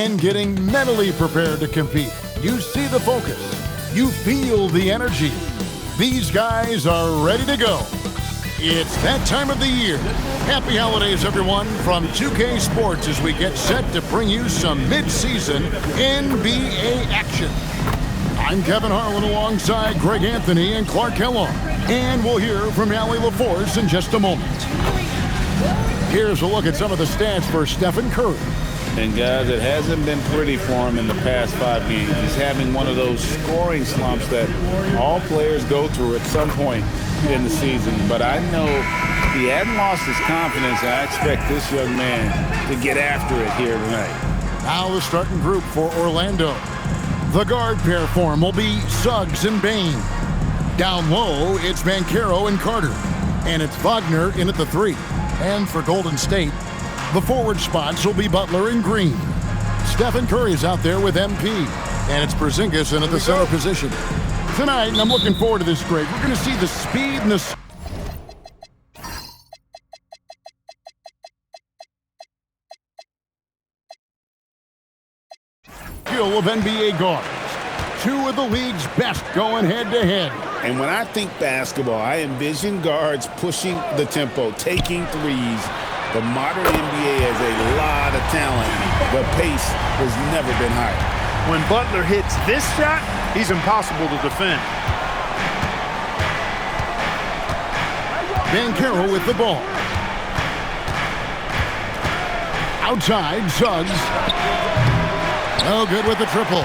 and getting mentally prepared to compete. You see the focus. You feel the energy. These guys are ready to go. It's that time of the year. Happy holidays, everyone, from 2K Sports as we get set to bring you some mid-season NBA action. I'm Kevin Harlan alongside Greg Anthony and Clark Kellogg. And we'll hear from Allie LaForce in just a moment. Here's a look at some of the stats for Stephen Curry. And guys, it hasn't been pretty for him in the past 5 games. He's having one of those scoring slumps that all players go through at some point in the season. But I know he hadn't lost his confidence, and I expect this young man to get after it here tonight. Now the starting group for Orlando. The guard pair form will be Suggs and Bane. Down low, it's Banchero and Carter. And it's Wagner in at the 3. And for Golden State, the forward spots will be Butler and Green. Stephen Curry's out there with MP. And it's Porzingis in at the center position. Tonight, and I'm looking forward to this, Greg, we're going to see the speed and the skill of NBA guards. 2 of the league's best going head-to-head. And when I think basketball, I envision guards pushing the tempo, taking threes. The modern NBA has a lot of talent. The pace has never been higher. When Butler hits this shot, he's impossible to defend. Banchero with the ball. Outside, Suggs. Oh, good with the triple.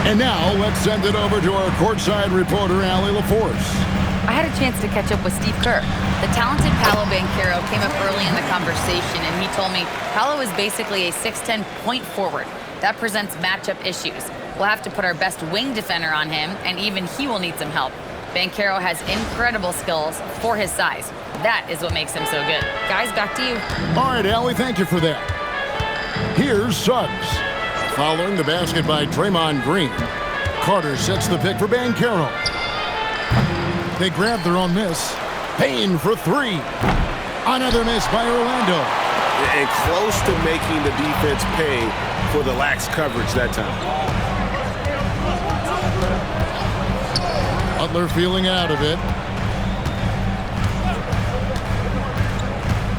And now, let's send it over to our courtside reporter, Allie LaForce. I had a chance to catch up with Steve Kerr. The talented Paolo Banchero came up early in the conversation, and he told me Paolo is basically a 6'10" point forward. That presents matchup issues. We'll have to put our best wing defender on him, and even he will need some help. Banchero has incredible skills for his size. That is what makes him so good. Guys, back to you. All right, Allie, thank you for that. Here's Suggs. Following the basket by Draymond Green. Carter sets the pick for Banchero. They grab their own miss. Payne for 3. Another miss by Orlando. And close to making the defense pay for the lax coverage that time. Butler feeling out of it.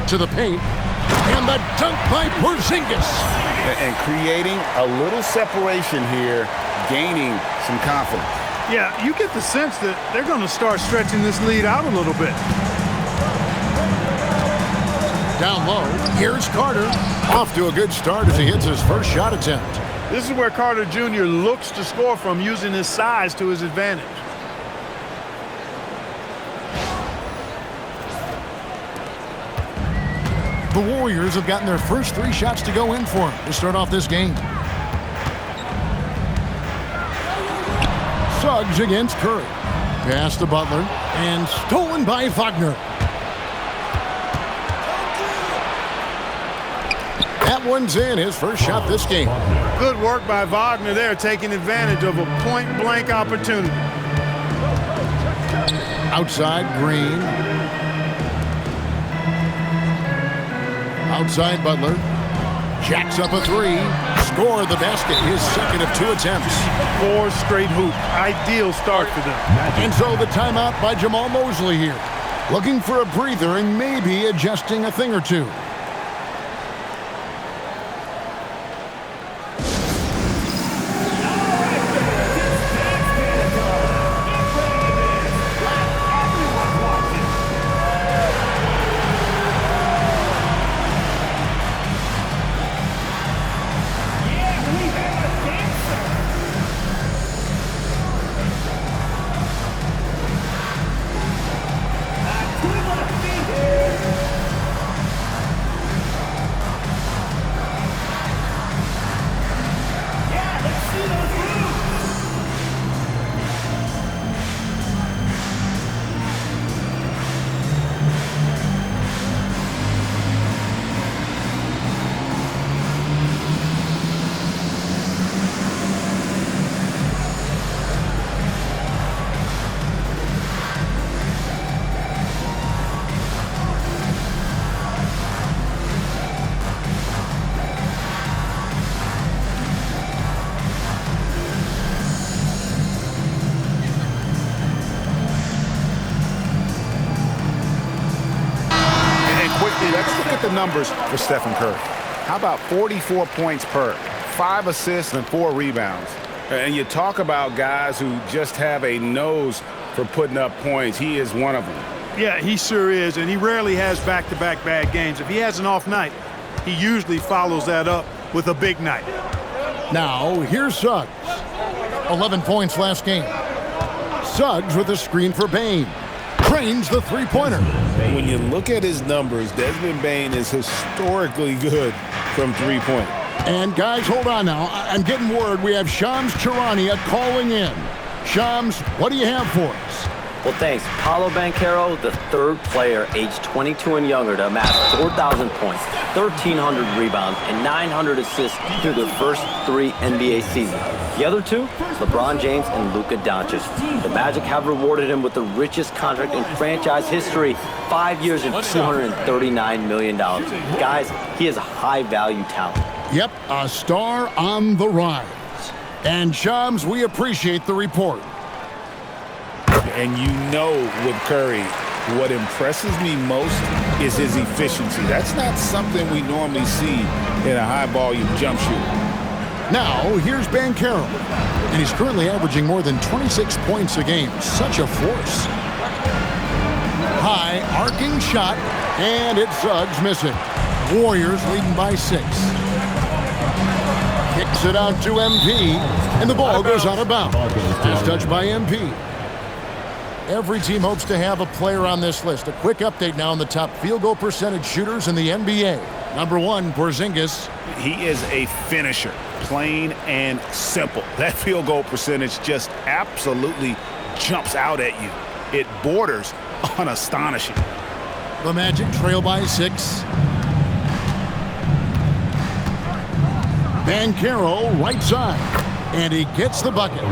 To the paint. And the dunk by Porzingis. And creating a little separation here, gaining some confidence. Yeah, you get the sense that they're going to start stretching this lead out a little bit. Down low, here's Carter. Off to a good start as he hits his first shot attempt. This is where Carter Jr. looks to score from, using his size to his advantage. The Warriors have gotten their first 3 shots to go in for him to start off this game. Suggs against Curry. Pass to Butler. And stolen by Wagner. That one's in, his first shot this game. Good work by Wagner there, taking advantage of a point-blank opportunity. Outside, Green. Outside, Butler. Jacks up a 3. Score the basket, his second of 2 attempts. 4 straight hoops. Ideal start for them. And so the timeout by Jamal Mosley here. Looking for a breather and maybe adjusting a thing or two. numbers for Stephen Curry. How about 44 points per, 5 assists and 4 rebounds? And you talk about guys who just have a nose for putting up points. He is one of them. Yeah, he sure is, and he rarely has back-to-back bad games. If he has an off night, he usually follows that up with a big night. Now, here's Suggs. 11 points last game. Suggs with a screen for Bane. Drains the three-pointer. When you look at his numbers, Desmond Bane is historically good from three-point. And guys, hold on now. I'm getting word we have Shams Charania calling in. Shams, what do you have for us? Well, thanks. Paolo Banchero, the third player aged 22 and younger to amass 4,000 points, 1,300 rebounds, and 900 assists through their first 3 NBA seasons. The other two, LeBron James and Luka Doncic. The Magic have rewarded him with the richest contract in franchise history, 5 years and $239 million. Guys, he is a high-value talent. Yep, a star on the rise. And Shams, we appreciate the report. And you know with Curry, what impresses me most is his efficiency. That's not something we normally see in a high-volume jump shooter. Now, here's Banchero. And he's currently averaging more than 26 points a game. Such a force. High, arcing shot, and it's Suggs missing. Warriors leading by 6. Kicks it out to MP, and the ball goes out of bounds. It's touched by MP. Every team hopes to have a player on this list. A quick update now on the top field goal percentage shooters in the NBA. Number 1, Porzingis. He is a finisher, plain and simple. That field goal percentage just absolutely jumps out at you. It borders on astonishing. The Magic trail by 6. Banchero, right side. And he gets the bucket.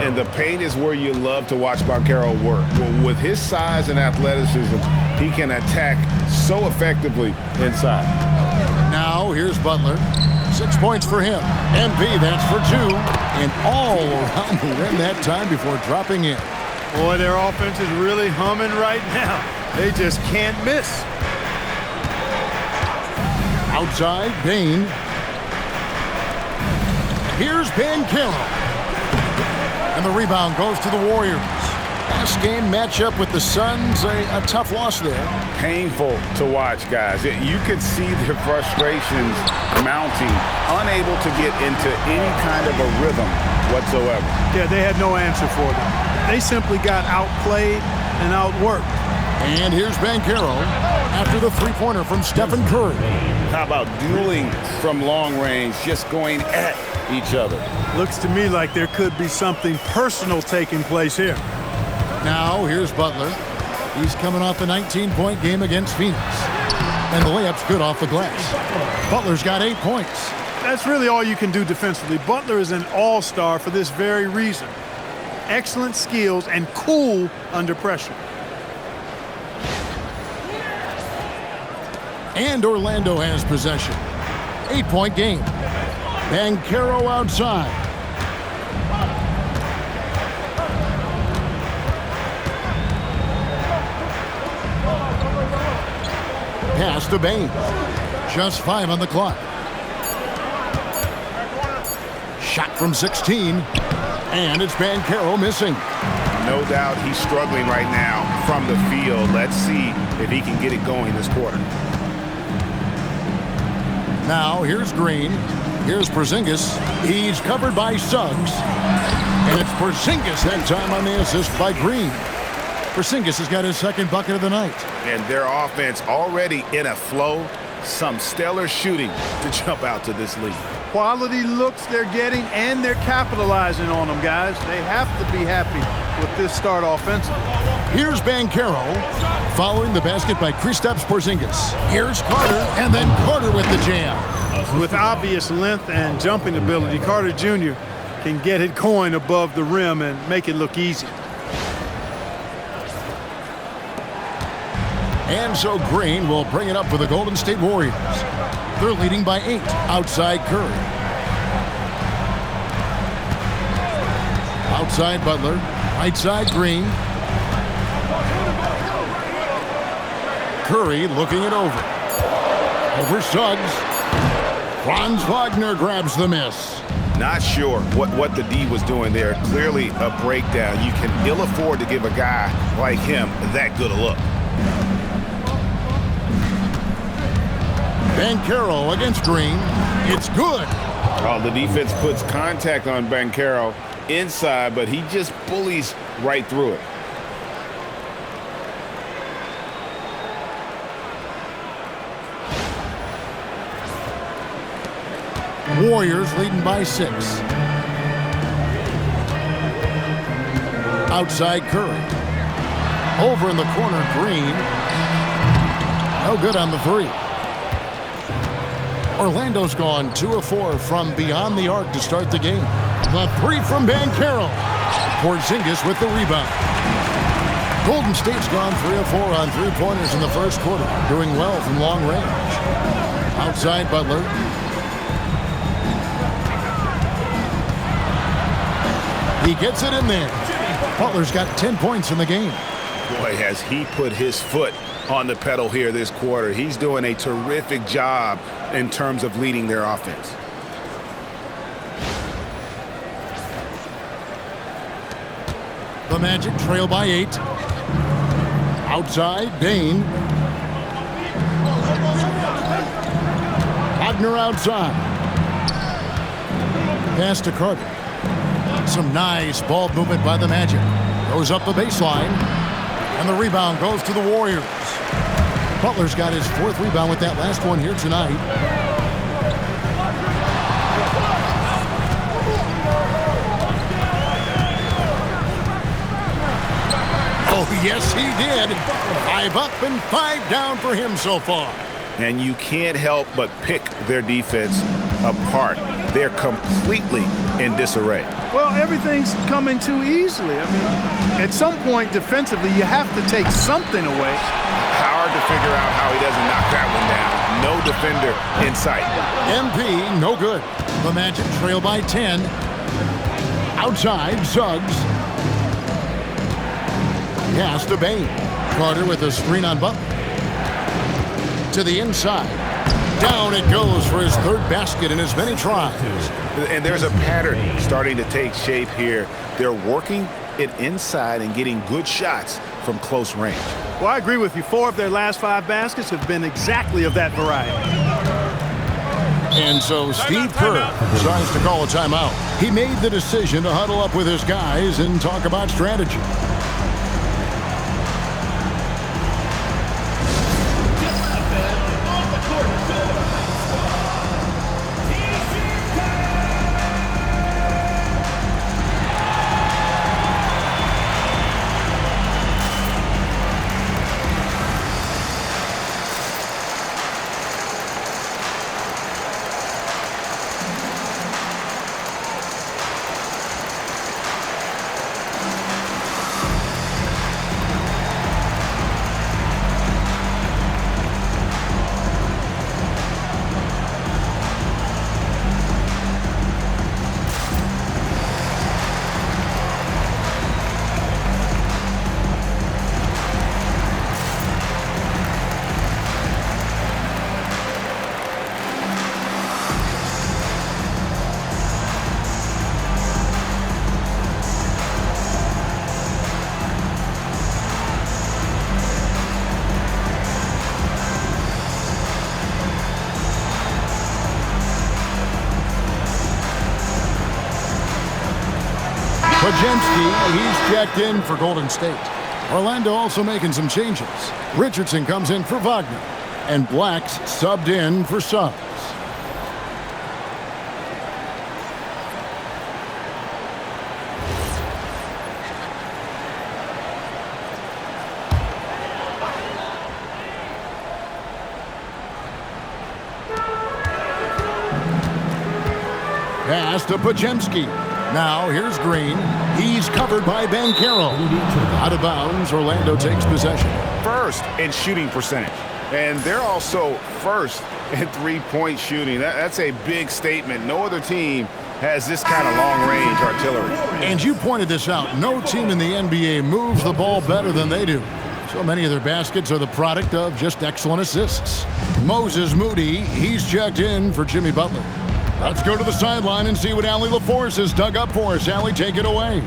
And the paint is where you love to watch Banchero work. Well, with his size and athleticism, he can attack so effectively inside. Now, here's Butler. 6 points for him. MP, that's for 2. And all around the rim that time before dropping in. Boy, their offense is really humming right now. They just can't miss. Outside, Bane. Here's Banchero. And the rebound goes to the Warriors. Last game matchup with the Suns, a tough loss there. Painful to watch, guys. You could see the frustrations mounting, unable to get into any kind of a rhythm whatsoever. Yeah, they had no answer for them. They simply got outplayed and outworked. And here's Banchero after the three-pointer from Stephen Curry. How about dueling from long range, just going at each other? Looks to me like there could be something personal taking place here. Now, here's Butler. He's coming off a 19-point game against Phoenix. And the layup's good off the glass. Butler's got 8 points. That's really all you can do defensively. Butler is an all-star for this very reason. Excellent skills and cool under pressure. And Orlando has possession. 8-point game. Banchero outside. Pass to Bane. Just 5 on the clock. Shot from 16. And it's Banchero missing. No doubt he's struggling right now from the field. Let's see if he can get it going this quarter. Now, here's Green. Here's Porzingis. He's covered by Suggs. And it's Porzingis that time on the assist by Green. Porzingis has got his second bucket of the night. And their offense already in a flow. Some stellar shooting to jump out to this lead. Quality looks they're getting, and they're capitalizing on them, guys. They have to be happy with this start offensively. Here's Banchero, following the basket by Kristaps Porzingis. Here's Carter, and then Carter with the jam. With obvious length and jumping ability, Carter Jr. can get it going above the rim and make it look easy. And so Green will bring it up for the Golden State Warriors. They're leading by 8 outside Curry. Outside Butler, right side Green. Curry looking it over. Over Suggs. Franz Wagner grabs the miss. Not sure what the D was doing there. Clearly a breakdown. You can ill afford to give a guy like him that good a look. Banchero against Green. It's good. Oh, the defense puts contact on Banchero inside, but he just bullies right through it. Warriors leading by 6. Outside Curry. Over in the corner, Green. No good on the 3. Orlando's gone 2 of 4 from beyond the arc to start the game. The 3 from Banchero. Porzingis with the rebound. Golden State's gone 3 of 4 on 3-pointers in the first quarter, doing well from long range. Outside Butler. He gets it in there. Butler's got 10 points in the game. Boy, has he put his foot on the pedal here this quarter. He's doing a terrific job in terms of leading their offense. The Magic trail by 8. Outside, Bane. Wagner outside. Pass to Carter. Some nice ball movement by the Magic. Goes up the baseline. And the rebound goes to the Warriors. Butler's got his 4th rebound with that last one here tonight. Oh, yes, he did. 5 up and 5 down for him so far. And you can't help but pick their defense apart. They're completely in disarray. Well, everything's coming too easily. I mean, at some point defensively, you have to take something away. Hard to figure out how he doesn't knock that one down. No defender in sight. MP, no good. The Magic trail by 10. Outside, Suggs. Pass to Bane. Carter with a screen on Butler. To the inside. Down it goes for his 3rd basket in as many tries. And there's a pattern starting to take shape here. They're working it inside and getting good shots from close range. Well, I agree with you. 4 of their last 5 baskets have been exactly of that variety. And so Steve Kerr decides to call a timeout. He made the decision to huddle up with his guys and talk about strategy. Podziemski, he's checked in for Golden State. Orlando also making some changes. Richardson comes in for Wagner, and Black's subbed in for Suggs. Pass to Podziemski. Now here's Green. He's covered by Banchero. Out of bounds, Orlando takes possession. First in shooting percentage. And they're also first in three-point shooting. That's a big statement. No other team has this kind of long-range artillery. And you pointed this out. No team in the NBA moves the ball better than they do. So many of their baskets are the product of just excellent assists. Moses Moody, he's checked in for Jimmy Butler. Let's go to the sideline and see what Allie LaForce has dug up for us. Allie, take it away.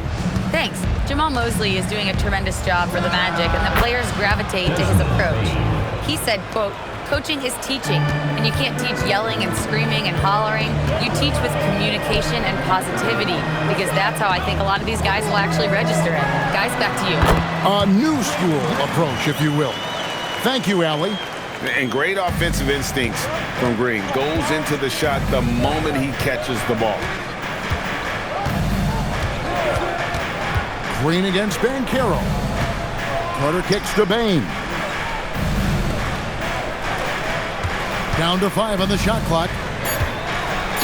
Thanks. Jamal Mosley is doing a tremendous job for the Magic, and the players gravitate to his approach. He said, quote, "Coaching is teaching, and you can't teach yelling and screaming and hollering. You teach with communication and positivity, because that's how I think a lot of these guys will actually register it." Guys, back to you. A new school approach, if you will. Thank you, Allie. And great offensive instincts from Green. Goes into the shot the moment he catches the ball. Green against Banchero. Carter kicks to Bane. Down to 5 on the shot clock.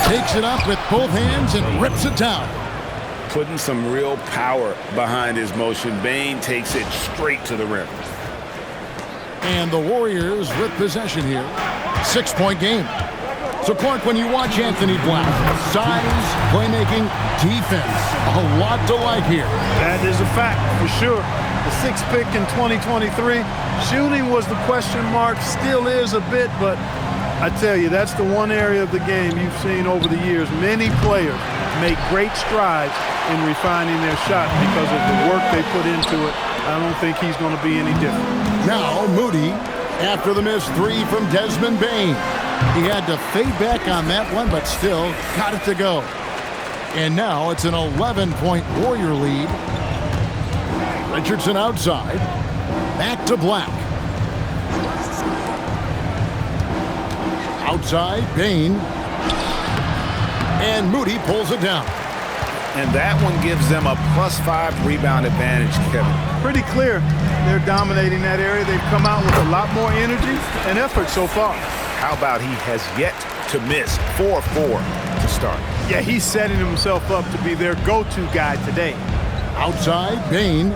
Takes it up with both hands and rips it down. Putting some real power behind his motion. Bane takes it straight to the rim. And the Warriors with possession here. 6-point game. So, Clark, when you watch Anthony Black, size, playmaking, defense, a lot to like here. That is a fact, for sure. The 6th pick in 2023. Shooting was the question mark, still is a bit, but I tell you, that's the one area of the game you've seen over the years. Many players make great strides in refining their shot because of the work they put into it. I don't think he's going to be any different. Now, Moody, after the missed 3 from Desmond Bane. He had to fade back on that one, but still got it to go. And now it's an 11-point Warrior lead. Richardson outside. Back to Black. Outside, Bane. And Moody pulls it down. And that one gives them a +5 rebound advantage, Kevin. Pretty clear they're dominating that area. They've come out with a lot more energy and effort so far. How about he has yet to miss 4-4 to start? Yeah, he's setting himself up to be their go-to guy today. Outside, Bane.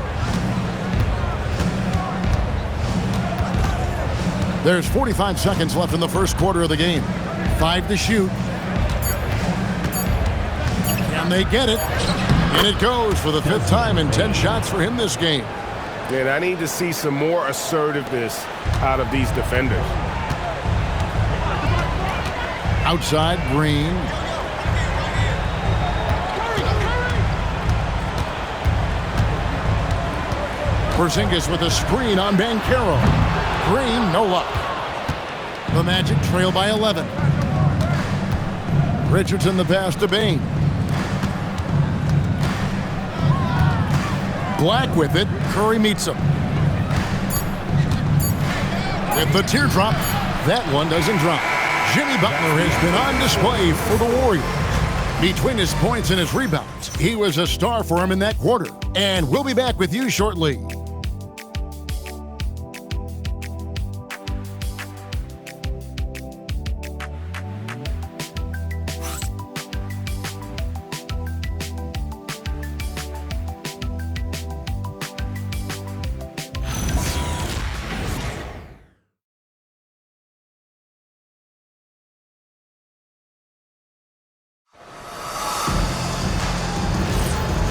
There's 45 seconds left in the first quarter of the game. 5 to shoot. Can they get it? And it goes for the 5th time and 10 shots for him this game. And I need to see some more assertiveness out of these defenders. Outside, Green. Porzingis with a screen on Banchero. Green, no luck. The Magic trail by 11. Richardson the pass to Bane. Black with it. Curry meets him. With the teardrop, that one doesn't drop. Jimmy Butler has been on display for the Warriors. Between his points and his rebounds, he was a star for him in that quarter. And we'll be back with you shortly.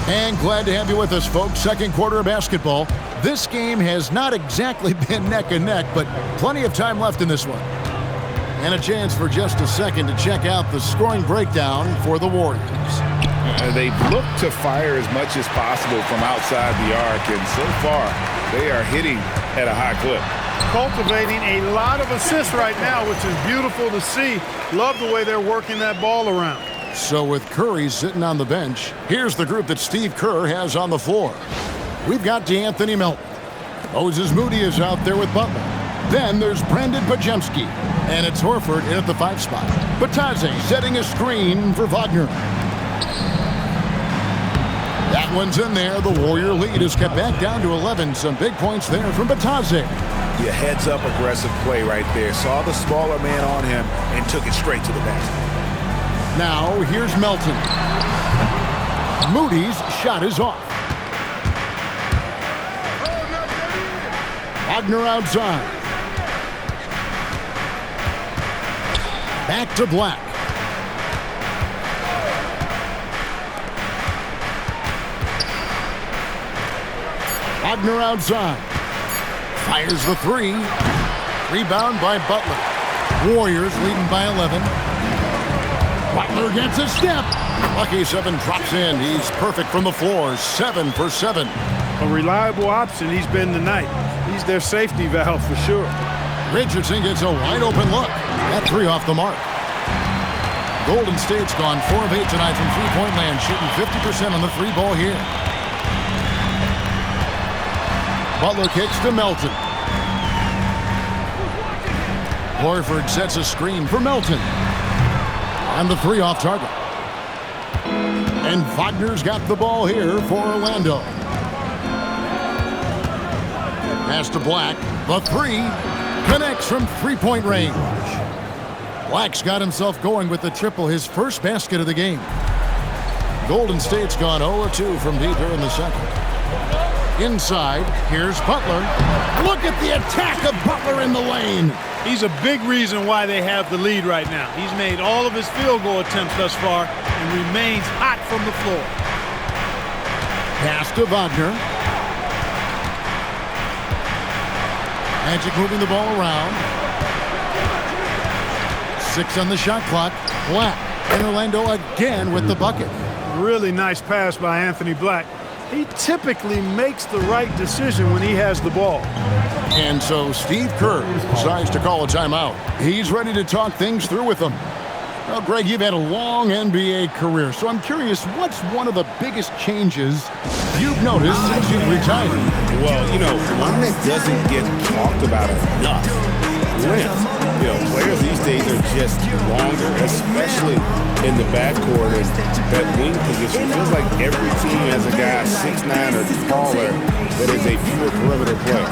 And glad to have you with us, folks. Second quarter of basketball. This game has not exactly been neck and neck, but plenty of time left in this one. And a chance for just a second to check out the scoring breakdown for the Warriors. They've looked to fire as much as possible from outside the arc, and so far they are hitting at a high clip. Cultivating a lot of assists right now, which is beautiful to see. Love the way they're working that ball around. So with Curry sitting on the bench, here's the group that Steve Kerr has on the floor. We've got DeAnthony Melton. Moses Moody is out there with Butler. Then there's Brandon Podziemski. And it's Horford in at the 5 spot. Batadze setting a screen for Wagner. That one's in there. The Warrior lead is kept back down to 11. Some big points there from Batadze. Yeah, heads-up aggressive play right there. Saw the smaller man on him and took it straight to the basket. Now, here's Melton. Moody's shot is off. Wagner outside. Back to Black. Wagner outside. Fires the three. Rebound by Butler. Warriors leading by 11. Butler gets a step. Lucky 7 drops in. He's perfect from the floor. 7 for 7. A reliable option he's been tonight. He's their safety valve for sure. Richardson gets a wide open look. That 3 off the mark. Golden State's gone 4 of 8 tonight from three-point land, shooting 50% on the 3 ball here. Butler kicks to Melton. Horford sets a screen for Melton. And the 3 off target. And Wagner's got the ball here for Orlando. Pass to Black. The 3 connects from three-point range. Black's got himself going with the triple, his first basket of the game. Golden State's gone 0-2 from deep here in the second. Inside, here's Butler. Look at the attack of Butler in the lane. He's a big reason why they have the lead right now. He's made all of his field goal attempts thus far and remains hot from the floor. Pass to Wagner. Magic moving the ball around. 6 on the shot clock. Black and Orlando again with the bucket. Really nice pass by Anthony Black. He typically makes the right decision when he has the ball. And so Steve Kerr decides to call a timeout. He's ready to talk things through with them. Well, Greg, you've had a long NBA career, so I'm curious, what's one of the biggest changes you've noticed since you've retired? Well, one that doesn't get talked about enough. Length. Players these days are just longer, especially in the backcourt. And that wing position feels like every team has a guy 6'9" or taller that is a pure perimeter player.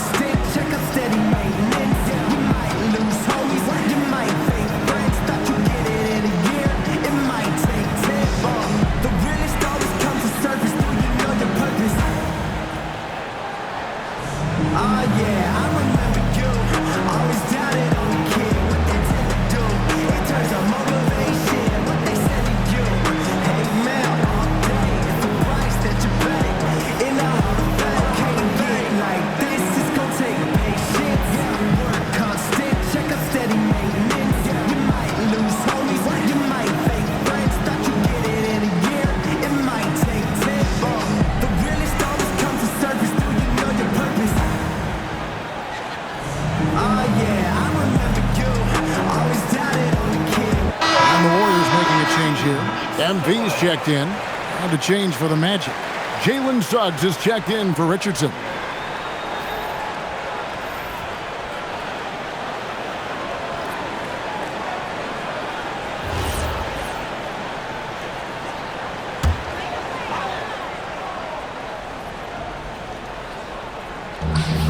MV's checked in. And to change for the Magic. Jalen Suggs is checked in for Richardson.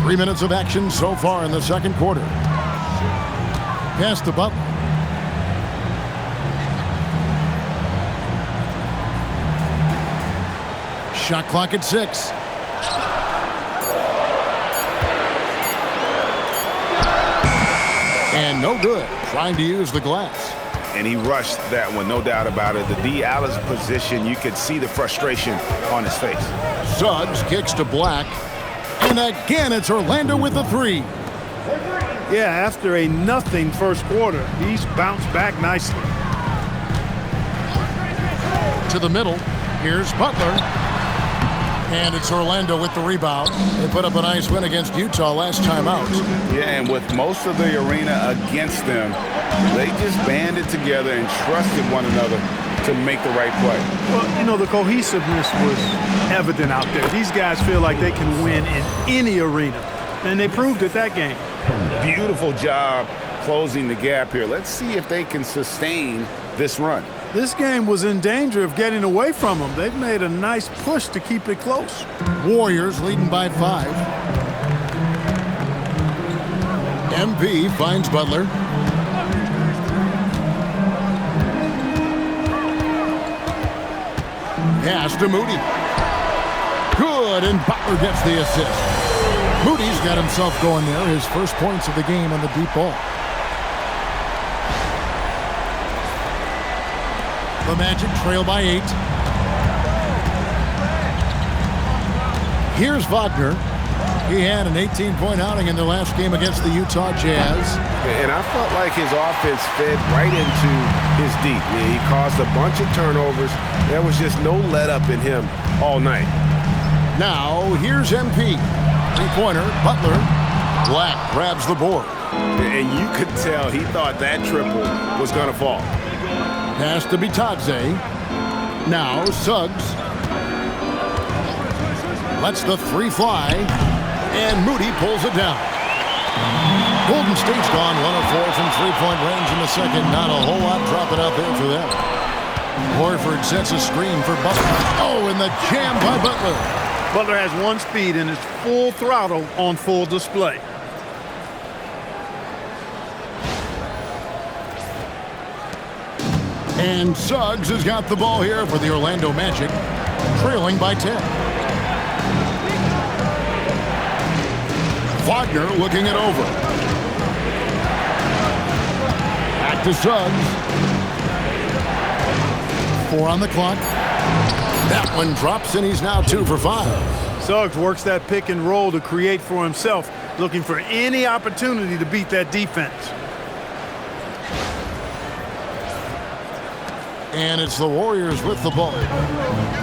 Three minutes of action so far in the second quarter. Pass to Butler. Shot clock at 6. And no good. Trying to use the glass. And he rushed that one, no doubt about it. The D. Alice position, you could see the frustration on his face. Suggs kicks to Black. And again, it's Orlando with the 3. Yeah, after a nothing first quarter, he's bounced back nicely. To the middle. Here's Butler. And it's Orlando with the rebound. They put up a nice win against Utah last time out. Yeah, and with most of the arena against them, they just banded together and trusted one another to make the right play. Well, the cohesiveness was evident out there. These guys feel like they can win in any arena, and they proved it that game. Beautiful job closing the gap here. Let's see if they can sustain this run. This game was in danger of getting away from them. They've made a nice push to keep it close. Warriors leading by 5. MP finds Butler. Pass to Moody. Good, and Butler gets the assist. Moody's got himself going there, his first points of the game on the deep ball. The Magic trail by 8. Here's Wagner. He had an 18-point outing in their last game against the Utah Jazz. And I felt like his offense fed right into his deep. He caused a bunch of turnovers. There was just no let-up in him all night. Now, here's MP. Three-pointer, Butler. Black grabs the board. And you could tell he thought that triple was going to fall. Pass to Bitadze. Now, Suggs. Lets the three fly. And Moody pulls it down. Golden State's gone 1 of 4 from three-point range in the second. Not a whole lot dropping out there for them. Horford sets a screen for Butler. Oh, and the jam by Butler. Butler has one speed and is full throttle on full display. And Suggs has got the ball here for the Orlando Magic, trailing by 10. Wagner looking it over. Back to Suggs. 4 on the clock. That one drops, and he's now 2 for 5. Suggs works that pick and roll to create for himself, looking for any opportunity to beat that defense. And it's the Warriors with the ball.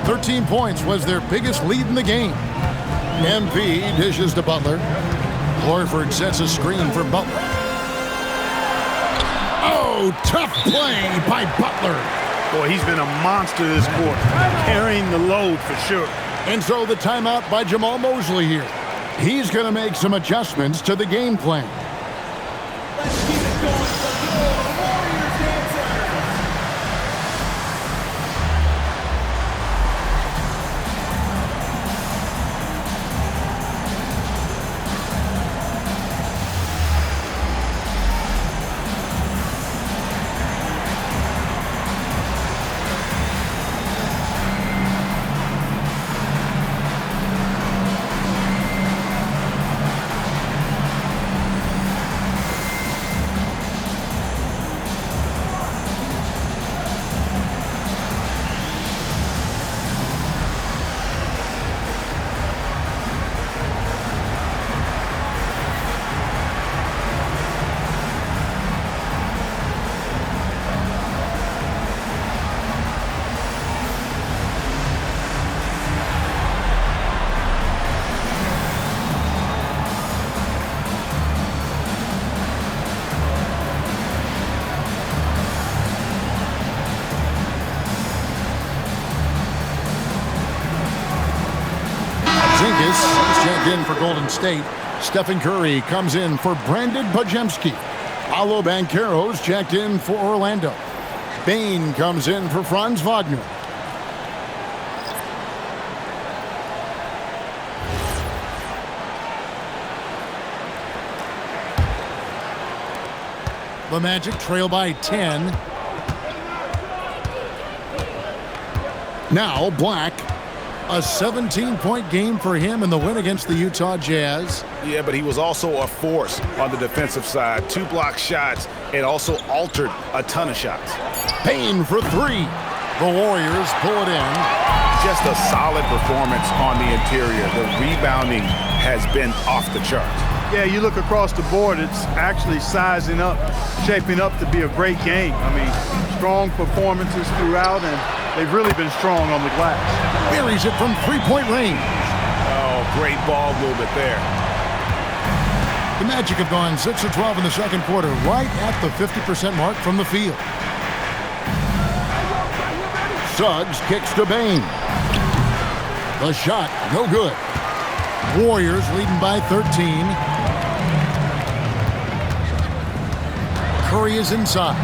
13 points was their biggest lead in the game. MP dishes to Butler. Horford sets a screen for Butler. Oh, tough play by Butler. Boy, he's been a monster this quarter, carrying the load for sure. And so the timeout by Jamal Mosley here. He's going to make some adjustments to the game plan. In for Golden State. Stephen Curry comes in for Brandon Podziemski. Paolo Banchero's checked in for Orlando. Bane comes in for Franz Wagner. The Magic trail by 10. Now Black. A 17-point game for him in the win against the Utah Jazz. Yeah, but he was also a force on the defensive side. 2 block shots and also altered a ton of shots. Payne for 3. The Warriors pull it in. Just a solid performance on the interior. The rebounding has been off the charts. Yeah, you look across the board, it's actually sizing up, shaping up to be a great game. I mean, strong performances throughout, and they've really been strong on the glass. Buries it from three-point range. Oh, great ball movement there. The Magic have gone 6 of 12 in the second quarter, right at the 50% mark from the field. Suggs kicks to Bane. The shot, no good. Warriors leading by 13. Curry is inside.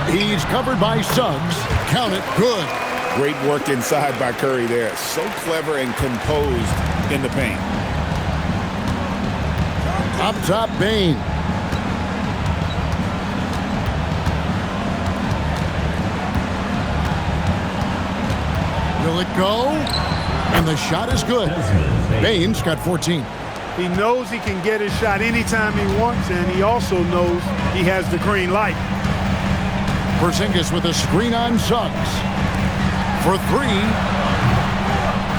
He's covered by Suggs. Count it, good. Great work inside by Curry there. So clever and composed in the paint. Up top, Bane. Will it go? And the shot is good. Bane's got 14. He knows he can get his shot anytime he wants, and he also knows he has the green light. Porzingis with a screen on Suggs. For 3.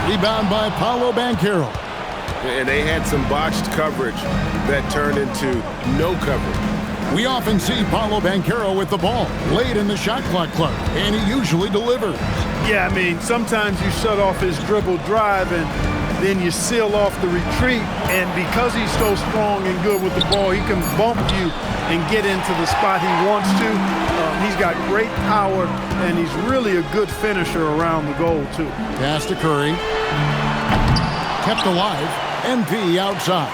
Rebound by Paolo Banchero. And they had some botched coverage that turned into no coverage. We often see Paolo Banchero with the ball late in the shot clock club, and he usually delivers. Yeah, I mean, sometimes you shut off his dribble drive and then you seal off the retreat, and because he's so strong and good with the ball, he can bump you and get into the spot he wants to. He's got great power, and he's really a good finisher around the goal, too. Pass to Curry. Kept alive. MP outside.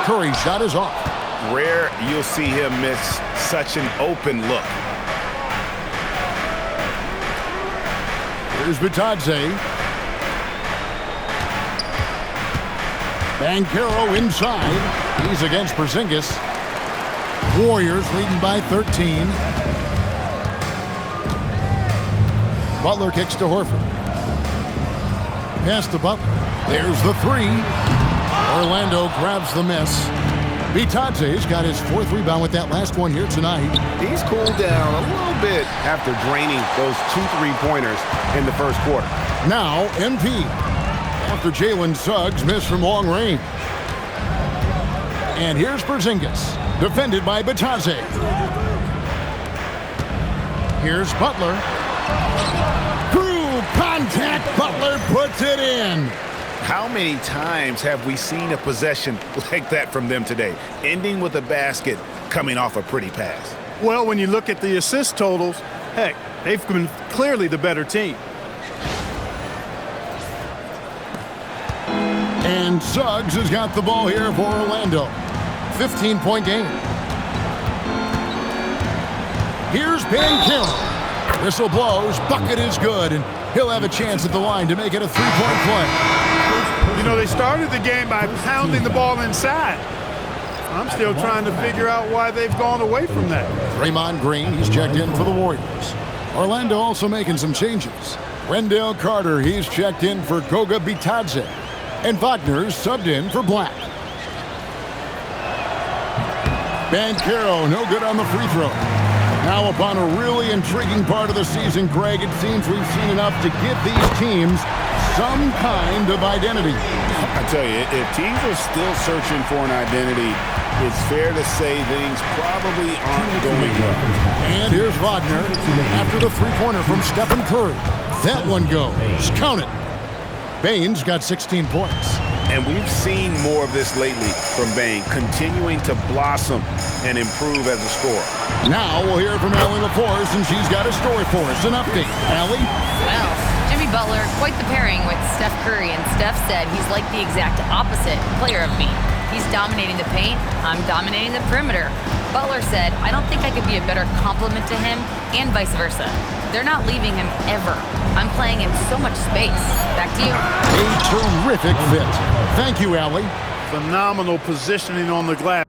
Curry's shot is off. Rare you'll see him miss such an open look. Here's Bitadze. Banchero inside. He's against Porzingis. Warriors leading by 13. Butler kicks to Horford. Pass to Butler. There's the three. Orlando grabs the miss. Bitadze's got his 4th rebound with that last one here tonight. He's cooled down a little bit after draining those 2 3-pointers in the first quarter. Now MP. After Jalen Suggs missed from long range. And here's Porzingis, defended by Bitadze. Here's Butler. Through contact, Butler puts it in. How many times have we seen a possession like that from them today, ending with a basket coming off a pretty pass? Well, when you look at the assist totals, heck, they've been clearly the better team. And Suggs has got the ball here for Orlando. 15-point game. Here's Banchero. Whistle blows, bucket is good, and he'll have a chance at the line to make it a 3-point play. You know, they started the game by pounding the ball inside. I'm still trying to figure out why they've gone away from that. Draymond Green, he's checked in for the Warriors. Orlando also making some changes. Wendell Carter, he's checked in for Goga Bitadze. And Wagner's subbed in for Black. Banchero, no good on the free throw. Now upon a really intriguing part of the season, Greg, it seems we've seen enough to give these teams some kind of identity. I tell you, if teams are still searching for an identity, it's fair to say things probably aren't going well. And here's Wagner after the three-pointer from Stephen Curry. That one goes. Count it. Bane's got 16 points. And we've seen more of this lately from Bane, continuing to blossom and improve as a scorer. Now we'll hear from Allie LaForce, and she's got a story for us. An update. Allie? Well, Jimmy Butler, quite the pairing with Steph Curry, and Steph said he's like the exact opposite player of me. He's dominating the paint, I'm dominating the perimeter. Butler said, I don't think I could be a better complement to him, and vice versa. They're not leaving him ever. I'm playing him so much space. Back to you. A terrific fit. Thank you, Allie. Phenomenal positioning on the glass.